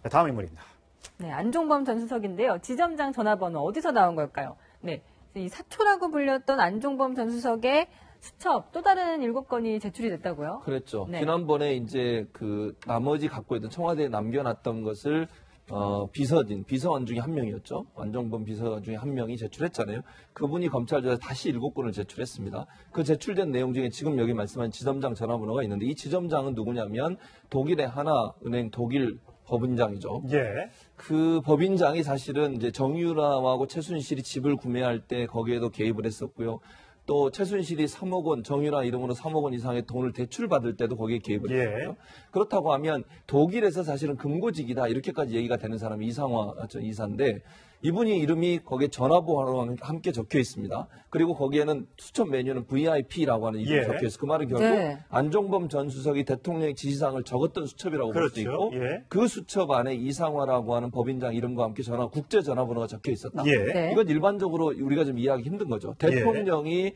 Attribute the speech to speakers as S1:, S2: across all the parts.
S1: 다음 인물입니다.
S2: 네, 안종범 전 수석인데요. 지점장 전화번호 어디서 나온 걸까요? 네, 이 사초라고 불렸던 안종범 전 수석의 수첩 또 다른 7건이 제출이 됐다고요?
S3: 그랬죠.
S2: 네.
S3: 지난번에 이제 그 나머지 갖고 있던 청와대에 남겨놨던 것을 비서원 중에 한 명이었죠. 안종범 비서 중에 한 명이 제출했잖아요. 그분이 검찰 조사에 다시 7건을 제출했습니다. 그 제출된 내용 중에 지금 여기 말씀한 지점장 전화번호가 있는데 이 지점장은 누구냐면 독일의 하나은행 독일 법인장이죠.
S1: 예.
S3: 그 법인장이 사실은 이제 정유라하고 최순실이 집을 구매할 때 거기에도 개입을 했었고요. 또 최순실이 3억 원, 정유라 이름으로 3억 원 이상의 돈을 대출받을 때도 거기에 개입을 했거든요. 그렇다고 하면 독일에서 사실은 금고직이다 이렇게까지 얘기가 되는 사람이 이상화 이사인데 이분이 이름이 거기에 전화번호와 함께 적혀 있습니다. 그리고 거기에는 수첩 메뉴는 VIP라고 하는 이름이 적혀 있어요. 그 말은 결국
S2: 네.
S3: 안종범 전 수석이 대통령의 지시사항을 적었던 수첩이라고 볼 수 있고 그 수첩 안에 이상화라고 하는 법인장 이름과 함께 국제 전화번호가 적혀 있었다.
S2: 네.
S3: 이건 일반적으로 우리가 좀 이해하기 힘든 거죠. 대통령이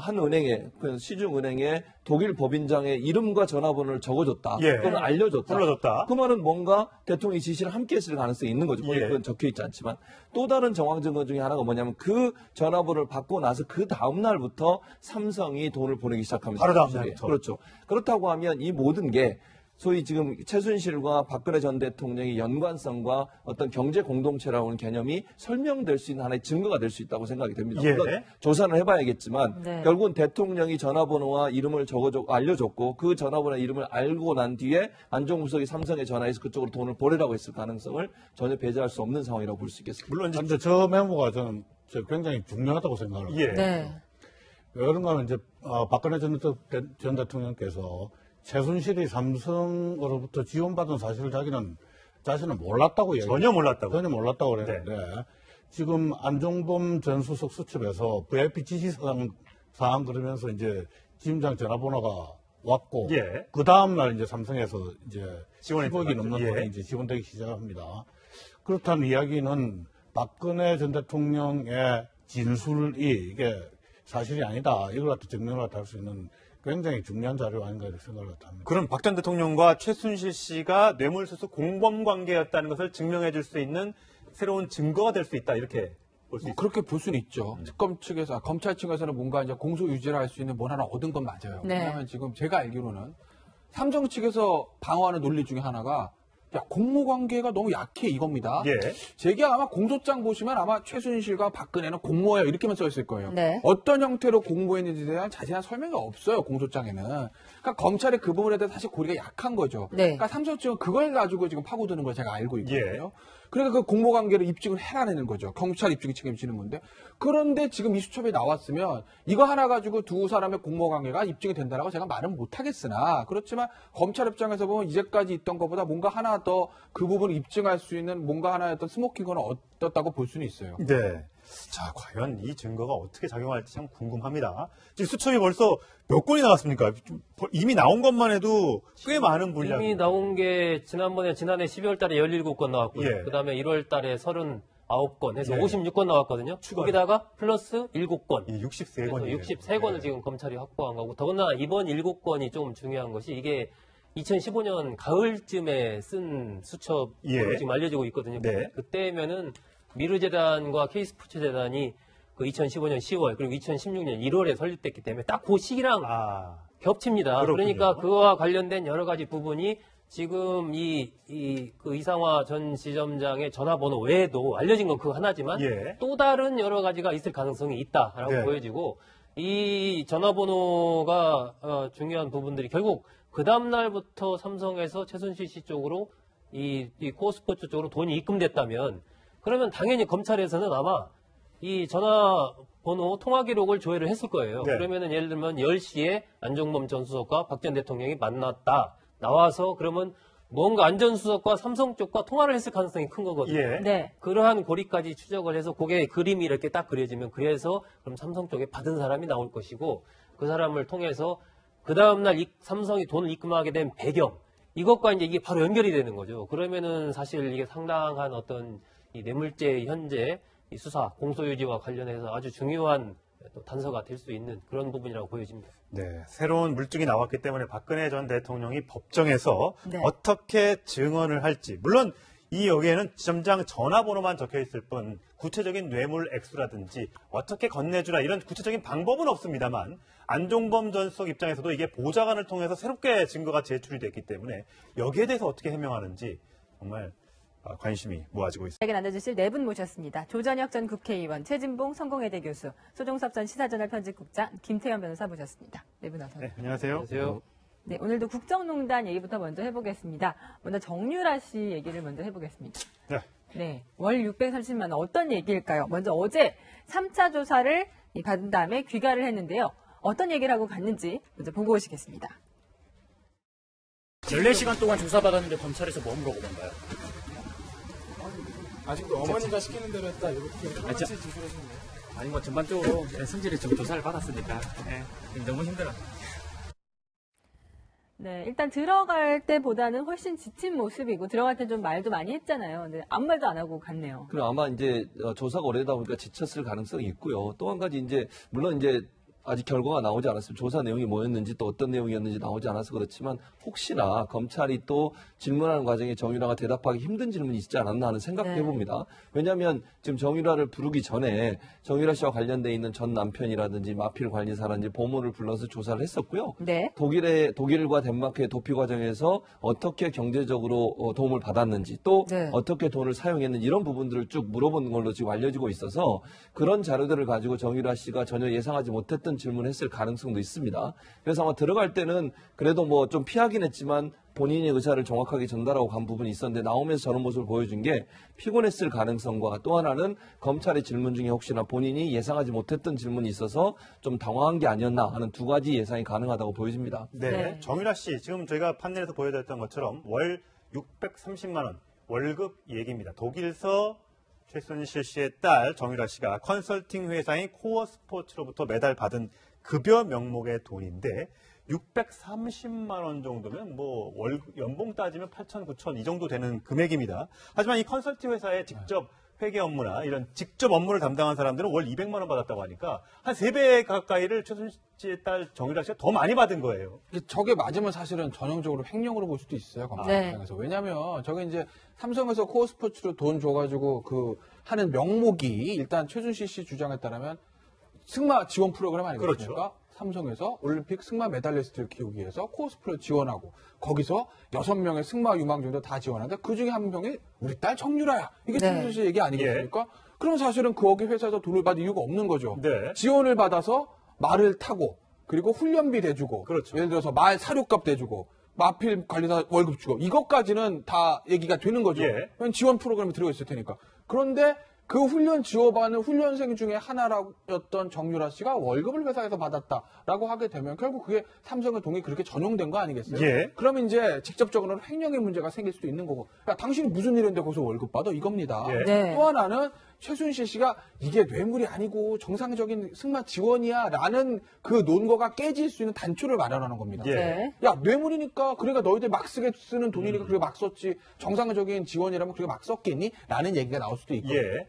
S3: 한 은행에, 그 시중은행에 독일 법인장의 이름과 전화번호를 적어줬다. 그건 알려줬다.
S1: 불러줬다.
S3: 그 말은 뭔가 대통령이 지시를 함께 했을 가능성이 있는 거죠. 거기 그건 적혀 있지 않지만. 또 다른 정황 증거 중에 하나가 뭐냐면 그 전화번호를 받고 나서 그 다음 날부터 삼성이 돈을 보내기 시작합니다.
S1: 바로 다음 날부터.
S3: 그렇죠. 그렇다고 하면 이 모든 게 소위 지금 최순실과 박근혜 전 대통령의 연관성과 어떤 경제 공동체라고 하는 개념이 설명될 수 있는 하나의 증거가 될 수 있다고 생각이 됩니다. 물론 조사는 해봐야겠지만 결국은 대통령이 전화번호와 이름을 알려줬고 그 전화번호와 이름을 알고 난 뒤에 안종범 수석이 삼성에 전화해서 그쪽으로 돈을 보내라고 했을 가능성을 전혀 배제할 수 없는 상황이라고 볼 수 있겠습니다.
S4: 물론 이제 저 메모가 저는 굉장히 중요하다고 생각합니다.
S2: 네.
S4: 왜 그런가 하면 이제 박근혜 전 대통령께서 최순실이 삼성으로부터 지원받은 사실을 자신은 몰랐다고 얘기해요.
S1: 전혀 몰랐다고
S4: 그랬는데 지금 안종범 전 수석 수첩에서 VIP 지시사항 그러면서 이제 지점장 전화번호가 왔고 그 다음날 이제 삼성에서 이제 10억이 넘는 돈이 이제 지원되기 시작합니다. 그렇다는 이야기는 박근혜 전 대통령의 진술이 이게 사실이 아니다. 이걸 갖다 증명을 할 수 있는 굉장히 중요한 자료 아닌가 이렇게 생각을 합니다.
S1: 그럼 박 전 대통령과 최순실 씨가 뇌물수수 공범 관계였다는 것을 증명해 줄 수 있는 새로운 증거가 될 수 있다. 이렇게 볼 수 있습니다.
S5: 그렇게 볼 수는 있죠. 특검 측에서, 검찰 측에서는 뭔가 이제 공소 유지를 할 수 있는 뭘 하나 얻은 건 맞아요.
S2: 네.
S5: 왜냐하면 지금 제가 알기로는 삼성 측에서 방어하는 논리 중에 하나가 야, 공모 관계가 너무 약해 이겁니다. 제게 아마 공소장 보시면 아마 최순실과 박근혜는 공모예요 이렇게만 써 있을 거예요.
S2: 네.
S5: 어떤 형태로 공모했는지에 대한 자세한 설명이 없어요 공소장에는. 그러니까 검찰의 그 부분에 대해서 사실 고리가 약한 거죠. 그러니까 삼성 측은 그걸 가지고 지금 파고드는 걸 제가 알고 있거든요. 그러니까 그 공모 관계를 입증을 해라는 거죠. 경찰 입증이 책임지는 건데. 그런데 지금 이 수첩이 나왔으면 이거 하나 가지고 두 사람의 공모 관계가 입증이 된다라고 제가 말은 못 하겠으나 그렇지만 검찰 입장에서 보면 이제까지 있던 것보다 뭔가 하나 더 그 부분을 입증할 수 있는 뭔가 하나의 어떤 스모킹건은 어떻다고 볼 수는 있어요.
S1: 네. 자, 과연 이 증거가 어떻게 작용할지 참 궁금합니다. 지금 수첩이 벌써 몇 건이 나왔습니까? 이미 나온 것만 해도 꽤 많은 분량.
S6: 이미 나온 게 지난해 12월 달에 17건 나왔고요. 그다음에 1월 달에 39건 해서 56건 나왔거든요. 거기다가 플러스 7건.
S1: 63건이에요.
S6: 63건을 지금 검찰이 확보한 거고 더군다나 이번 7건이 좀 중요한 것이 이게 2015년 가을쯤에 쓴 수첩으로 지금 알려지고 있거든요. 그때면은 미르재단과 K스포츠재단이 그 2015년 10월 그리고 2016년 1월에 설립됐기 때문에 딱 그 시기랑 겹칩니다. 그러니까 그와 관련된 여러 가지 부분이 지금 그 이상화 전 지점장의 전화번호 외에도 알려진 건 그거 하나지만 또 다른 여러 가지가 있을 가능성이 있다라고 보여지고 이 전화번호가 중요한 부분들이 결국 그 다음 날부터 삼성에서 최순실 씨 쪽으로 이 코스포츠 쪽으로 돈이 입금됐다면 그러면 당연히 검찰에서는 아마 이 전화번호 통화 기록을 조회를 했을 거예요. 그러면은 예를 들면 10시에 안종범 전 수석과 박 전 대통령이 만났다. 나와서 그러면 뭔가 안 전 수석과 삼성 쪽과 통화를 했을 가능성이 큰 거거든요. 그러한 고리까지 추적을 해서 그게 그림이 이렇게 딱 그려지면 그래서 그럼 삼성 쪽에 받은 사람이 나올 것이고 그 사람을 통해서 그 다음날 삼성이 돈을 입금하게 된 배경 이것과 이제 이게 바로 연결이 되는 거죠. 그러면은 사실 이게 상당한 어떤 이 뇌물죄 현재 이 수사 공소유지와 관련해서 아주 중요한 또 단서가 될 수 있는 그런 부분이라고 보여집니다.
S1: 네, 새로운 물증이 나왔기 때문에 박근혜 전 대통령이 법정에서 어떻게 증언을 할지 물론 이 여기에는 지점장 전화번호만 적혀 있을 뿐 구체적인 뇌물 액수라든지 어떻게 건네주라 이런 구체적인 방법은 없습니다만 안종범 전 수석 입장에서도 이게 보좌관을 통해서 새롭게 증거가 제출이 됐기 때문에 여기에 대해서 어떻게 해명하는지 정말 관심이 모아지고 있습니다.
S2: 이야기 나눠주실 네 분 모셨습니다. 조전혁 전 국회의원, 최진봉 성공회대 교수, 소종섭 전 시사저널 편집국장, 김태현 변호사 모셨습니다. 네 분 어서 오세요.
S1: 네, 안녕하세요.
S6: 안녕하세요.
S2: 네, 오늘도 국정농단 얘기부터 먼저 해보겠습니다. 먼저 정유라 씨 얘기를 먼저 해보겠습니다.
S1: 네.
S2: 네, 월 630만 원 어떤 얘기일까요? 먼저 어제 3차 조사를 받은 다음에 귀가를 했는데요. 어떤 얘기를 하고 갔는지 먼저 보고 오시겠습니다.
S7: 14시간 동안 조사받았는데 검찰에서 뭐 물어보던가요?
S5: 아직도 어머니가 시키는 대로 했다 이렇게 똑같이 지술하시는데요.
S7: 아니 뭐 전반적으로 성질이 좀 조사를 받았으니까 너무 힘들어요.
S2: 네, 일단 들어갈 때보다는 훨씬 지친 모습이고 들어갈 때 좀 말도 많이 했잖아요. 근데 아무 말도 안 하고 갔네요.
S3: 그럼 아마 이제 조사가 오래다 보니까 지쳤을 가능성이 있고요. 또 한 가지 이제 물론 이제 아직 결과가 나오지 않았으면 조사 내용이 뭐였는지 또 어떤 내용이었는지 나오지 않아서 그렇지만 혹시나 검찰이 또 질문하는 과정에 정유라가 대답하기 힘든 질문이 있지 않았나 하는 생각도
S2: 네.
S3: 해봅니다. 왜냐하면 지금 정유라를 부르기 전에 정유라 씨와 관련돼 있는 전 남편이라든지 마필 관리사라든지 보모를 불러서 조사를 했었고요.
S2: 네.
S3: 독일과 덴마크의 도피 과정에서 어떻게 경제적으로 도움을 받았는지 또
S2: 네.
S3: 어떻게 돈을 사용했는지 이런 부분들을 쭉 물어본 걸로 지금 알려지고 있어서 그런 자료들을 가지고 정유라 씨가 전혀 예상하지 못했던 질문을 했을 가능성도 있습니다. 그래서 아마 들어갈 때는 그래도 뭐 좀 피하긴 했지만 본인의 의사를 정확하게 전달하고 간 부분이 있었는데 나오면서 저런 모습을 보여준 게 피곤했을 가능성과 또 하나는 검찰의 질문 중에 혹시나 본인이 예상하지 못했던 질문이 있어서 좀 당황한 게 아니었나 하는 두 가지 예상이 가능하다고 보여집니다.
S1: 네.
S2: 네.
S1: 정유라 씨, 지금 저희가 판넬에서 보여드렸던 것처럼 월 630만 원 월급 얘기입니다. 독일서 최순실 씨의 딸 정유라 씨가 컨설팅 회사인 코어 스포츠로부터 매달 받은 급여 명목의 돈인데 630만 원 정도면 뭐 연봉 따지면 8천, 9천 이 정도 되는 금액입니다. 하지만 이 컨설팅 회사에 직접 회계 업무나 이런 직접 업무를 담당한 사람들은 월 200만 원 받았다고 하니까 한 3배 가까이를 최순실 씨의 딸 정유라 씨가 더 많이 받은 거예요.
S5: 저게 맞으면 사실은 전형적으로 횡령으로 볼 수도 있어요, 검찰
S2: 네.
S5: 입장에서. 왜냐면 저게 이제 삼성에서 코어 스포츠로 돈 줘가지고 그 하는 명목이 일단 최순실 씨 주장에 따르면 승마 지원 프로그램 아니겠습니까?
S1: 그렇죠.
S5: 삼성에서 올림픽 승마 메달리스트를 키우기 위해서 코어 스포츠를 지원하고 거기서 6명의 승마 유망주도 다 지원하는데 그중에 한 명이 우리 딸 정유라야. 이게
S2: 네.
S5: 최순실 씨 얘기 아니겠습니까? 그럼 사실은 거기 회사에서 돈을 받을 이유가 없는 거죠.
S1: 네.
S5: 지원을 받아서 말을 타고 그리고 훈련비 대주고
S1: 그렇죠.
S5: 예를 들어서 말 사료값 대주고 마필 관리사 월급 주고 이것까지는 다 얘기가 되는 거죠.
S1: 예.
S5: 왜냐면 지원 프로그램이 들어가 있을 테니까. 그런데 그 훈련 지원받는 훈련생 중에 하나였던 정유라 씨가 월급을 회사에서 받았다라고 하게 되면 결국 그게 삼성의 돈이 그렇게 전용된 거 아니겠어요?
S1: 예.
S5: 그러면 이제 직접적으로는 횡령의 문제가 생길 수도 있는 거고. 야, 당신이 무슨 일인데 거기서 월급 받아? 이겁니다.
S1: 예.
S2: 네.
S5: 또 하나는 최순실 씨가 이게 뇌물이 아니고 정상적인 승마 지원이야 라는 그 논거가 깨질 수 있는 단초를 마련하는 겁니다.
S1: 예.
S2: 네.
S5: 야, 뇌물이니까 그러니까 너희들 막 쓰게 쓰는 돈이니까 그렇게 막 썼지. 정상적인 지원이라면 그렇게 막 썼겠니? 라는 얘기가 나올 수도 있고.
S1: 예.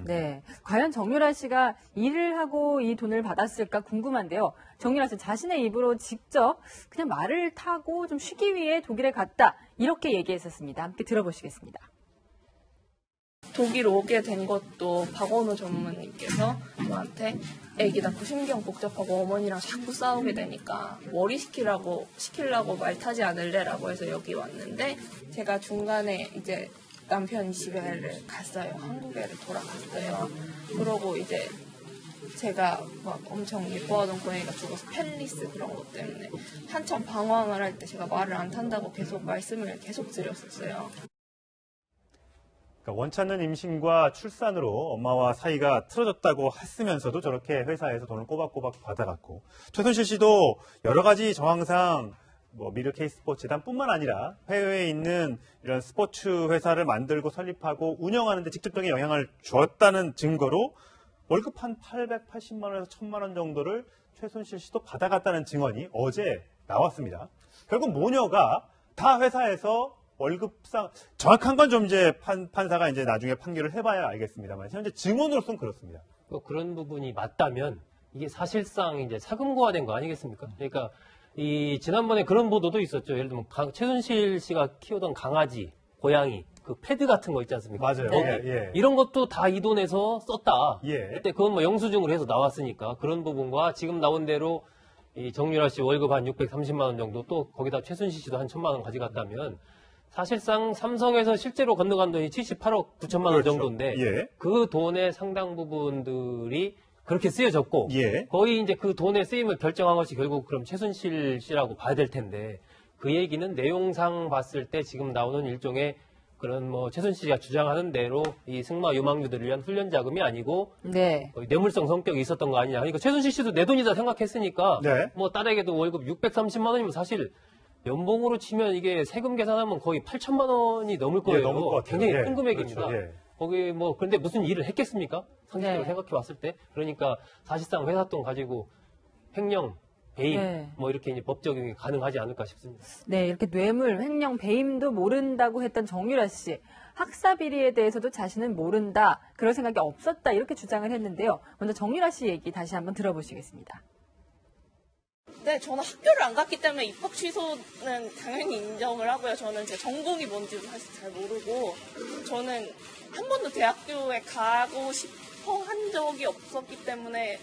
S2: 네. 과연 정유라 씨가 일을 하고 이 돈을 받았을까 궁금한데요. 정유라 씨 자신의 입으로 직접 그냥 말을 타고 좀 쉬기 위해 독일에 갔다. 이렇게 얘기했었습니다. 함께 들어보시겠습니다.
S8: 독일 오게 된 것도 박원호 전무님께서 저한테 애기 낳고 신경 복잡하고 어머니랑 자꾸 싸우게 되니까 머리 시키려고 말 타지 않을래라고 해서 여기 왔는데 제가 중간에 이제 남편이 집에를 갔어요. 한국에를 돌아갔어요. 그러고 이제 제가 막 엄청 예뻐하던 고양이가 죽어서 펠리스 그런 것 때문에 한참 방황을 할 때 제가 말을 안 탄다고 계속 말씀을 계속 드렸었어요.
S1: 그러니까 원치 않는 임신과 출산으로 엄마와 사이가 틀어졌다고 했으면서도 저렇게 회사에서 돈을 꼬박꼬박 받아갔고 최순실 씨도 여러 가지 정황상 미르 K스포츠 재단뿐만 아니라 해외에 있는 이런 스포츠 회사를 만들고 설립하고 운영하는 데 직접적인 영향을 주었다는 증거로 월급 한 880만 원에서 1000만 원 정도를 최순실 씨도 받아갔다는 증언이 어제 나왔습니다. 결국 모녀가 다 회사에서 월급상 정확한 건 좀 이제 판사가 이제 나중에 판결을 해봐야 알겠습니다만 현재 증언으로서는 그렇습니다.
S6: 그런 부분이 맞다면 이게 사실상 이제 사금고화된 거 아니겠습니까? 그러니까 지난번에 그런 보도도 있었죠. 예를 들면 최순실 씨가 키우던 강아지, 고양이 그 패드 같은 거 있지 않습니까?
S1: 맞아요. 예.
S6: 이런 것도 다 이 돈에서 썼다.
S1: 예.
S6: 그때 그건 뭐 영수증으로 해서 나왔으니까 그런 부분과 지금 나온 대로 이 정유라 씨 월급 한 630만 원 정도 또 거기다 최순실 씨도 한 1,000만 원 가져갔다면 사실상 삼성에서 실제로 건너간 돈이 78억 9천만 원
S1: 그렇죠.
S6: 정도인데
S1: 예.
S6: 그 돈의 상당 부분들이 그렇게 쓰여졌고
S1: 예.
S6: 거의 이제 그 돈의 쓰임을 결정한 것이 결국 그럼 최순실 씨라고 봐야 될 텐데 그 얘기는 내용상 봤을 때 지금 나오는 일종의 그런 뭐 최순실 씨가 주장하는 대로 이 승마 유망주들을 위한 훈련 자금이 아니고
S2: 네.
S6: 거의 뇌물성 성격이 있었던 거 아니냐. 그러니까 최순실 씨도 내 돈이다 생각했으니까
S1: 네.
S6: 뭐 딸에게도 월급 630만 원이면 사실 연봉으로 치면 이게 세금 계산하면 거의 8천만 원이 넘을 거예요.
S1: 넘을 것 같아요.
S6: 굉장히
S1: 예.
S6: 큰 금액입니다.
S1: 그렇죠. 예.
S6: 거기 뭐 그런데 무슨 일을 했겠습니까? 상식적으로
S2: 네.
S6: 생각해 봤을 때. 그러니까 사실상 회사 돈 가지고 횡령, 배임
S2: 네.
S6: 뭐 이렇게 이제 법 적용이 가능하지 않을까 싶습니다.
S2: 네, 이렇게 뇌물, 횡령, 배임도 모른다고 했던 정유라 씨. 학사 비리에 대해서도 자신은 모른다, 그럴 생각이 없었다, 이렇게 주장을 했는데요. 먼저 정유라 씨 얘기 다시 한번 들어보시겠습니다.
S8: 네, 저는 학교를 안 갔기 때문에 입학 취소는 당연히 인정을 하고요. 저는 제 전공이 뭔지도 사실 잘 모르고, 저는 한 번도 대학교에 가고 싶어 한 적이 없었기 때문에,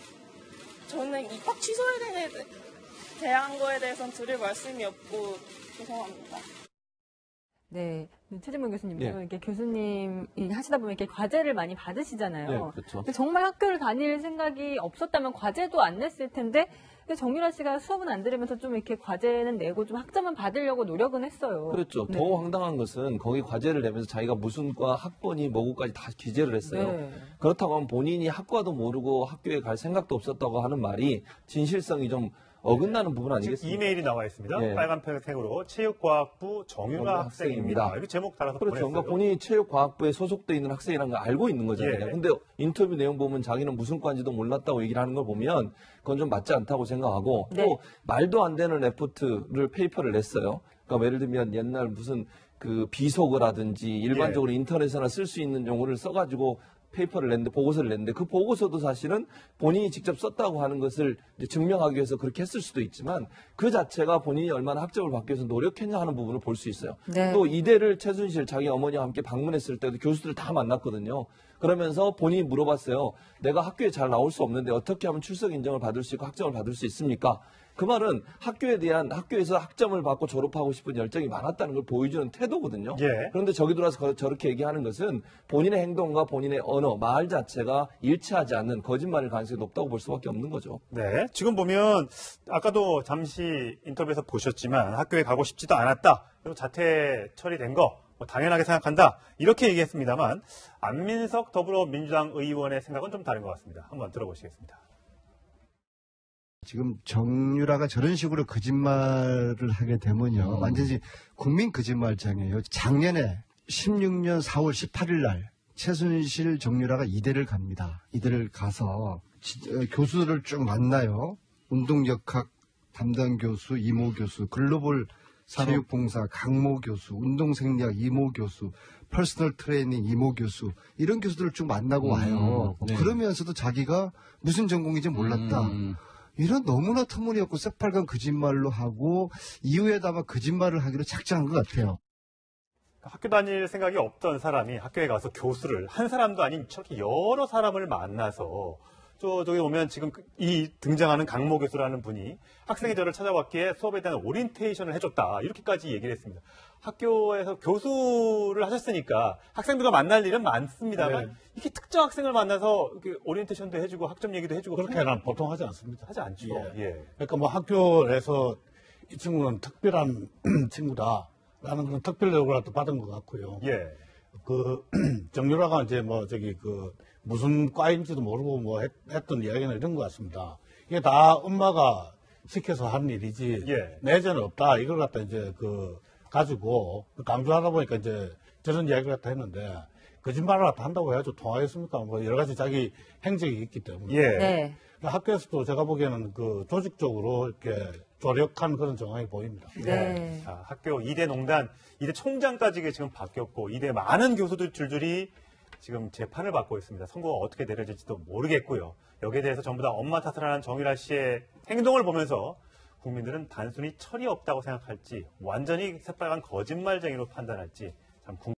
S8: 저는 입학 취소에 대한 거에 대해서는 드릴 말씀이 없고, 죄송합니다.
S2: 네, 최진문 교수님도
S3: 예.
S2: 이렇게 교수님 하시다 보면 이렇게 과제를 많이 받으시잖아요.
S3: 네, 그렇죠.
S2: 근데 정말 학교를 다닐 생각이 없었다면 과제도 안 냈을 텐데, 근데 정유라 씨가 수업은 안 들으면서 좀 이렇게 과제는 내고 좀 학점은 받으려고 노력은 했어요.
S3: 그렇죠.
S2: 네.
S3: 더 황당한 것은 거기 과제를 내면서 자기가 무슨 과 학번이 뭐고까지 다 기재를 했어요.
S2: 네.
S3: 그렇다고 하면 본인이 학과도 모르고 학교에 갈 생각도 없었다고 하는 말이 진실성이 좀 어긋나는 부분
S1: 지금
S3: 아니겠습니까?
S1: 이메일이 나와 있습니다.
S3: 예.
S1: 빨간색으로 체육과학부 정유라 학생입니다. 이렇게 제목 달아서
S3: 그렇죠.
S1: 보냈어요.
S3: 그러니까 본인이 체육과학부에 소속돼 있는 학생이라는 걸 알고 있는 거잖아요.
S1: 예.
S3: 근데 인터뷰 내용 보면 자기는 무슨 과인지도 몰랐다고 얘기를 하는 걸 보면 그건 좀 맞지 않다고 생각하고
S2: 네.
S3: 또 말도 안 되는 레포트를 페이퍼를 냈어요. 그러니까 예를 들면 옛날 무슨 그 비속어라든지 일반적으로 인터넷에나 쓸 수 있는 용어를 써가지고 페이퍼를 냈는데 보고서를 냈는데 그 보고서도 사실은 본인이 직접 썼다고 하는 것을 이제 증명하기 위해서 그렇게 했을 수도 있지만 그 자체가 본인이 얼마나 학점을 받기 위해서 노력했냐 하는 부분을 볼 수 있어요.
S2: 네.
S3: 또 이대를 최순실 자기 어머니와 함께 방문했을 때도 교수들 다 만났거든요. 그러면서 본인이 물어봤어요. 내가 학교에 잘 나올 수 없는데 어떻게 하면 출석 인정을 받을 수 있고 학점을 받을 수 있습니까? 그 말은 학교에 대한 학교에서 학점을 받고 졸업하고 싶은 열정이 많았다는 걸 보여주는 태도거든요.
S1: 예.
S3: 그런데 저기 들어와서 저렇게 얘기하는 것은 본인의 행동과 본인의 언어, 말 자체가 일치하지 않는 거짓말일 가능성이 높다고 볼 수밖에 없는 거죠.
S1: 네. 지금 보면 아까도 잠시 인터뷰에서 보셨지만 학교에 가고 싶지도 않았다. 그리고 자퇴 처리된 거 뭐 당연하게 생각한다. 이렇게 얘기했습니다만 안민석 더불어민주당 의원의 생각은 좀 다른 것 같습니다. 한번 들어보시겠습니다.
S9: 지금 정유라가 저런 식으로 거짓말을 하게 되면요. 완전히 국민 거짓말장이에요. 작년에 16년 4월 18일 날 최순실 정유라가 이대를 갑니다. 이대를 가서 교수들을 쭉 만나요. 운동역학 담당 교수, 이모 교수, 글로벌 체육봉사 강모 교수, 운동생리학 이모 교수, 퍼스널 트레이닝 이모 교수 이런 교수들을 쭉 만나고 와요.
S10: 네.
S9: 그러면서도 자기가 무슨 전공인지 몰랐다. 이런 너무나 터무니없고 새빨간 거짓말로 하고 이후에도 아마 거짓말을 하기로 작정한 것 같아요.
S1: 학교 다닐 생각이 없던 사람이 학교에 가서 교수를 한 사람도 아닌 저렇게 여러 사람을 만나서 저기 보면 지금 이 등장하는 강모 교수라는 분이 학생이 저를 찾아왔기에 수업에 대한 오리엔테이션을 해줬다. 이렇게까지 얘기를 했습니다. 학교에서 교수를 하셨으니까 학생들과 만날 일은 많습니다만 이렇게 특정 학생을 만나서 이렇게 오리엔테이션도 해주고 학점 얘기도 해주고
S4: 그렇게는 보통 하지 않습니다.
S1: 하지 않죠.
S4: 예. 그러니까 뭐 학교에서 이 친구는 특별한 친구다라는 그런 특별 요구라도 받은 것 같고요.
S1: 예.
S4: 그 정유라가 이제 뭐 저기 그 무슨 과인지도 모르고 뭐 했던 이야기는 이런 것 같습니다. 이게 다 엄마가 시켜서 한 일이지
S1: 예.
S4: 내재는 없다. 이걸 갖다 이제 그 가지고 강조하다 보니까 이제 저런 이야기를 갖다 했는데 거짓말을 갖다 한다고 해야죠. 통하겠습니까? 뭐 여러 가지 자기 행적이 있기 때문에.
S1: 예.
S2: 네.
S4: 학교에서도 제가 보기에는 그 조직적으로 이렇게 조력한 그런 정황이 보입니다.
S2: 네.
S1: 자, 학교 2대 농단, 2대 총장까지 지금 바뀌었고 2대 많은 교수들 줄줄이 지금 재판을 받고 있습니다. 선고가 어떻게 내려질지도 모르겠고요. 여기에 대해서 전부 다 엄마 탓을 하는 정유라 씨의 행동을 보면서 국민들은 단순히 철이 없다고 생각할지 완전히 새빨간 거짓말쟁이로 판단할지 참 궁금합니다.